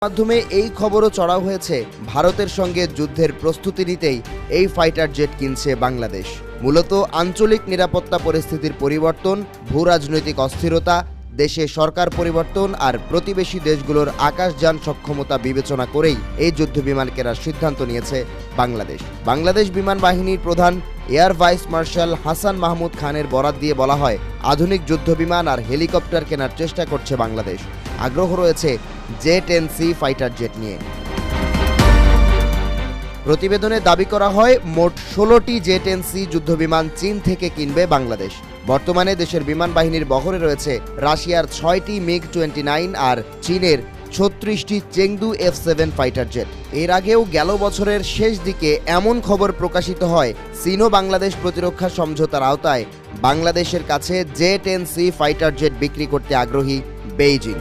মাধ্যমে এই খবরও চড়াও হয়েছে ভারতের সঙ্গে যুদ্ধের প্রস্তুতি নিতেই এই ফাইটার জেট কিনছে বাংলাদেশ। মূলত আঞ্চলিক নিরাপত্তা পরিস্থিতির পরিবর্তন, ভূরাজনৈতিক অস্থিরতা, দেশে সরকার পরিবর্তন আর প্রতিবেশী দেশগুলোর আকাশযান সক্ষমতা বিবেচনা করেই এই যুদ্ধবিমান কেনার সিদ্ধান্ত নিয়েছে বাংলাদেশ বিমান বাহিনীর প্রধান air vice marshal Hasan Mahmud খানের বরাত দিয়ে বলা হয়, আধুনিক যুদ্ধবিমান আর হেলিকপ্টার কেনার চেষ্টা করছে বাংলাদেশ। আগ্রহ রয়েছে J-10C ফাইটার জেট নিয়ে। প্রতিবেদনে দাবি করা হয়, মোট 16টি J-10C যুদ্ধবিমান চীন থেকে কিনবে বাংলাদেশ। বর্তমানে দেশের বিমান বাহিনীর বহরে রয়েছে রাশিয়ার 6টি MiG-29 আর চীনের 36টি চেংদু F-7 ফাইটার জেট। এর আগেও গেল বছরের শেষ দিকে এমন খবর প্রকাশিত হয়, চীন ও বাংলাদেশ প্রতিরক্ষা সমঝোতার আওতায় বাংলাদেশের কাছে J-10C ফাইটার জেট বিক্রি করতে আগ্রহী বেইজিং।